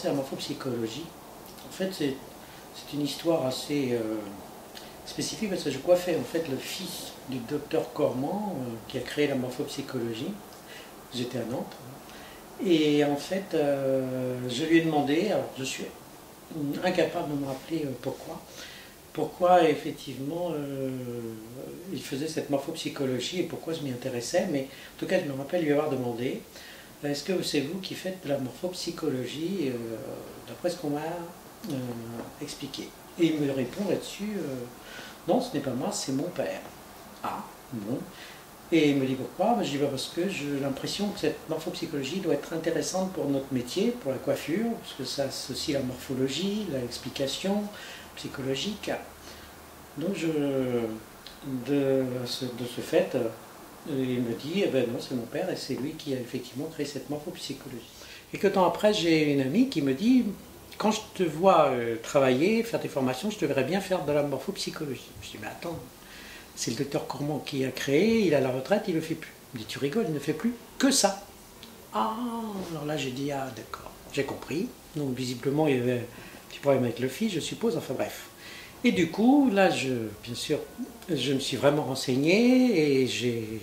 commencé la morphopsychologie, en fait c'est une histoire assez spécifique parce que je coiffais en fait le fils du docteur Cormand qui a créé la morphopsychologie. J'étais à Nantes. Et en fait, je lui ai demandé, alors je suis incapable de me rappeler pourquoi effectivement il faisait cette morphopsychologie et pourquoi je m'y intéressais, mais en tout cas je me rappelle lui avoir demandé, est-ce que c'est vous qui faites de la morphopsychologie d'après ce qu'on m'a expliqué. Et il me répond là-dessus, non ce n'est pas moi, c'est mon père. Ah, bon. Et il me dit pourquoi? Je dis parce que j'ai l'impression que cette morphopsychologie doit être intéressante pour notre métier, pour la coiffure, parce que ça associe la morphologie, l'explication psychologique. Donc de ce fait, il me dit, eh ben non, c'est mon père et c'est lui qui a effectivement créé cette morphopsychologie. Quelques temps après, j'ai une amie qui me dit, quand je te vois travailler, faire des formations, je te verrais bien faire de la morphopsychologie. Je dis, mais attends, c'est le docteur Cormand qui a créé, il a la retraite, il ne le fait plus. Il me dit, tu rigoles, il ne fait plus que ça. Ah, alors là j'ai dit, ah d'accord, j'ai compris. Donc visiblement il y avait un petit problème avec le fils, je suppose, enfin bref. Et du coup, là, bien sûr, je me suis vraiment renseigné et j'ai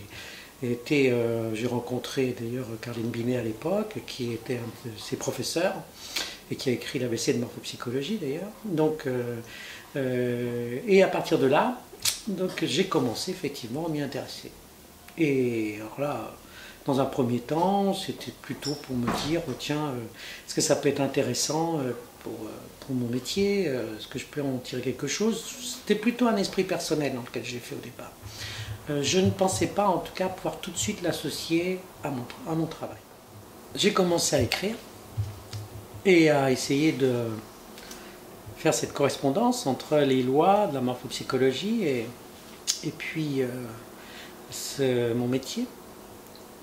rencontré d'ailleurs Caroline Binet à l'époque, qui était un de ses professeurs et qui a écrit l'ABC de morphopsychologie d'ailleurs. Donc, et à partir de là, donc j'ai commencé effectivement à m'y intéresser. Et alors là, dans un premier temps, c'était plutôt pour me dire, tiens, est-ce que ça peut être intéressant pour mon métier, est-ce que je peux en tirer quelque chose? C'était plutôt un esprit personnel dans lequel j'ai fait au départ. Je ne pensais pas en tout cas pouvoir tout de suite l'associer à mon travail. J'ai commencé à écrire et à essayer de faire cette correspondance entre les lois de la morphopsychologie et puis mon métier.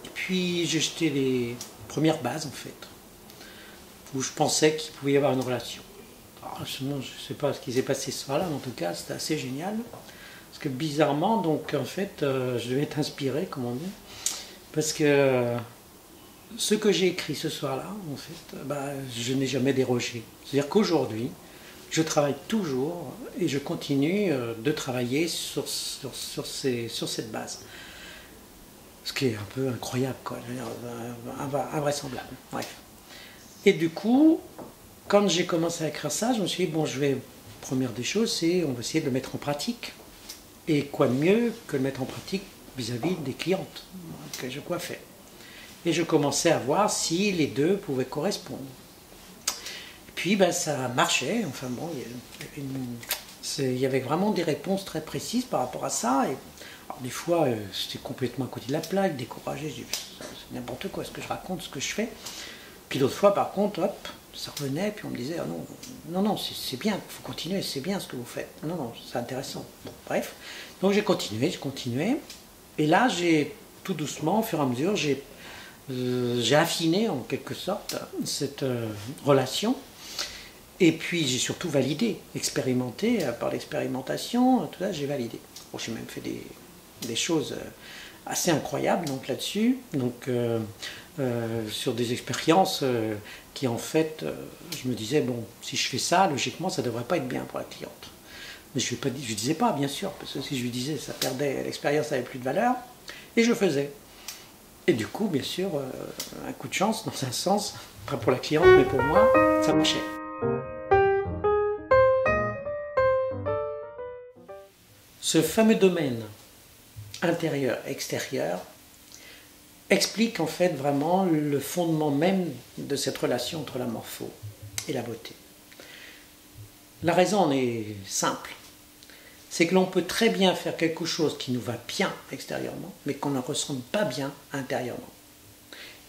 Et puis j'ai jeté les premières bases en fait, où je pensais qu'il pouvait y avoir une relation. Alors, je ne sais pas ce qui s'est passé ce soir-là, mais en tout cas c'était assez génial. Parce que bizarrement, donc en fait, je devais être inspiré, comme on dit, parce que ce que j'ai écrit ce soir-là, en fait, je n'ai jamais dérogé. C'est-à-dire qu'aujourd'hui, je travaille toujours et je continue de travailler sur cette base. Ce qui est un peu incroyable, quoi, invraisemblable. Bref. Et du coup, quand j'ai commencé à écrire ça, je me suis dit, bon, première des choses, c'est on va essayer de le mettre en pratique. Et quoi de mieux que le mettre en pratique vis-à-vis des clientes que je coiffais. Et je commençais à voir si les deux pouvaient correspondre. Et puis ça marchait, enfin bon, il y avait vraiment des réponses très précises par rapport à ça. Et, alors, des fois, c'était complètement à côté de la plaque, découragé, je dis, c'est n'importe quoi ce que je raconte, ce que je fais. Puis d'autres fois, par contre, hop, ça revenait, puis on me disait, oh non, c'est bien, il faut continuer, c'est bien ce que vous faites. Non, c'est intéressant. Bon, bref, donc j'ai continué. Et là, tout doucement, au fur et à mesure, j'ai affiné en quelque sorte cette relation. Et puis j'ai surtout validé, expérimenté, par l'expérimentation, tout ça, j'ai validé. Bon, j'ai même fait des choses assez incroyables donc là-dessus, sur des expériences qui en fait, je me disais, bon, si je fais ça, logiquement, ça ne devrait pas être bien pour la cliente. Mais je ne disais pas, bien sûr, parce que si je lui disais, ça perdait, l'expérience n'avait plus de valeur, et je le faisais. Et du coup, bien sûr, un coup de chance, dans un sens, pas pour la cliente, mais pour moi, ça marchait. Ce fameux domaine intérieur-extérieur explique en fait vraiment le fondement même de cette relation entre la morpho et la beauté. La raison en est simple, c'est que l'on peut très bien faire quelque chose qui nous va bien extérieurement, mais qu'on ne ressent pas bien intérieurement.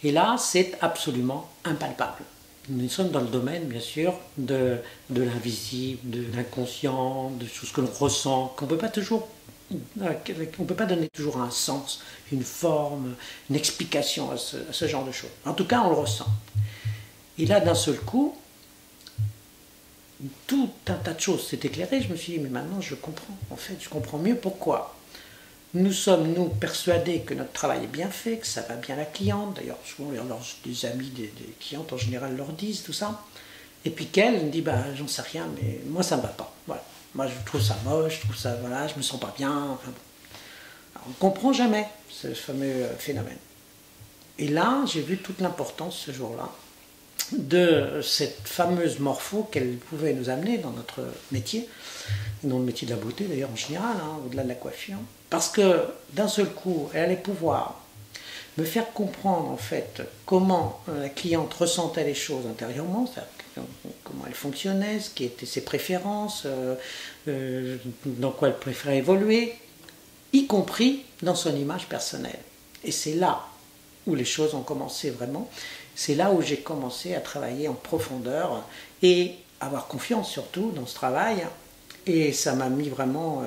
Et là, c'est absolument impalpable. Nous sommes dans le domaine, bien sûr, de l'invisible, de l'inconscient, de choses que l'on ressent, qu'on ne peut pas donner toujours un sens, une forme, une explication à ce genre de choses. En tout cas, on le ressent. Et là, d'un seul coup, tout un tas de choses s'est éclairé. Je me suis dit, mais maintenant, je comprends. En fait, je comprends mieux pourquoi. Nous sommes, nous, persuadés que notre travail est bien fait, que ça va bien à la cliente. D'ailleurs, souvent, des amis des clientes, en général, leur disent tout ça. Et puis qu'elle me dit, bah, j'en sais rien, mais moi ça me va pas. Voilà. Moi je trouve ça moche, je trouve ça, voilà, je me sens pas bien. Enfin, bon. Alors, on ne comprend jamais ce fameux phénomène. Et là, j'ai vu toute l'importance ce jour-là de cette fameuse morpho qu'elle pouvait nous amener dans notre métier, dans le métier de la beauté d'ailleurs en général, hein, au-delà de la coiffure. Parce que d'un seul coup, elle allait pouvoir me faire comprendre en fait comment la cliente ressentait les choses intérieurement, comment elle fonctionnait, ce qui étaient ses préférences, dans quoi elle préférait évoluer, y compris dans son image personnelle. Et c'est là où les choses ont commencé vraiment. C'est là où j'ai commencé à travailler en profondeur et avoir confiance surtout dans ce travail. Et ça m'a mis vraiment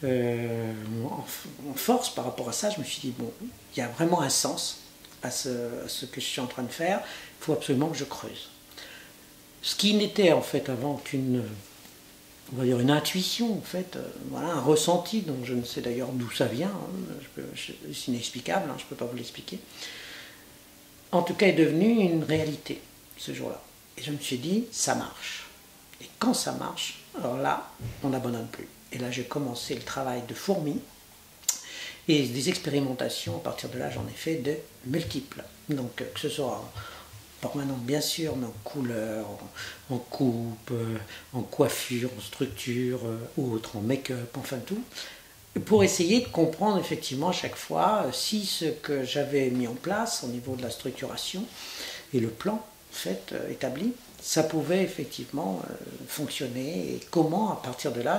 en force par rapport à ça. Je me suis dit, bon, il y a vraiment un sens à ce que je suis en train de faire. Il faut absolument que je creuse. Ce qui n'était en fait avant qu'une, on va dire une intuition, en fait, voilà, un ressenti dont je ne sais d'ailleurs d'où ça vient, hein, c'est inexplicable, hein, je ne peux pas vous l'expliquer. En tout cas, est devenu une réalité ce jour-là. Et je me suis dit, ça marche. Et quand ça marche, alors là, on n'abandonne plus. Et là, j'ai commencé le travail de fourmi et des expérimentations. À partir de là, j'en ai fait de multiples. Donc, que ce soit en permanent, bien sûr, mais en couleur, en coupe, en coiffure, en structure, autre, en make-up, enfin tout. Pour essayer de comprendre effectivement à chaque fois si ce que j'avais mis en place au niveau de la structuration et le plan en fait, établi, ça pouvait effectivement fonctionner et comment à partir de là,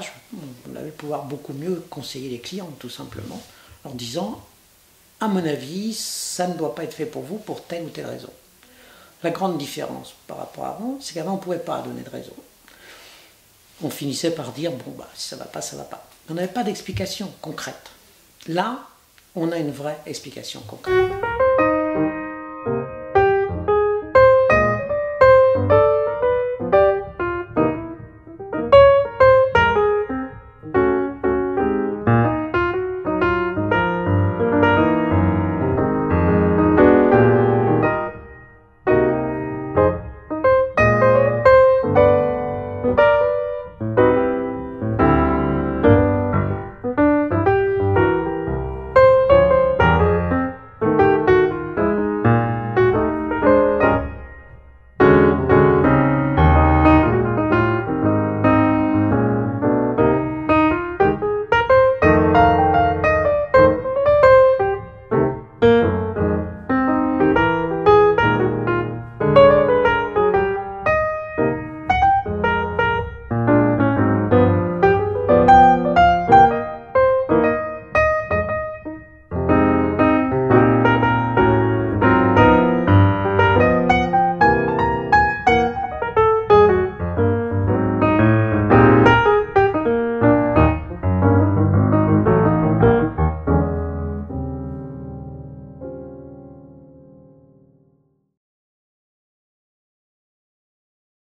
on allait pouvoir beaucoup mieux conseiller les clients tout simplement en disant à mon avis ça ne doit pas être fait pour vous pour telle ou telle raison. La grande différence par rapport à avant, c'est qu'avant on ne pouvait pas donner de raison. On finissait par dire bon bah si ça ne va pas, ça ne va pas. On n'avait pas d'explication concrète. Là, on a une vraie explication concrète.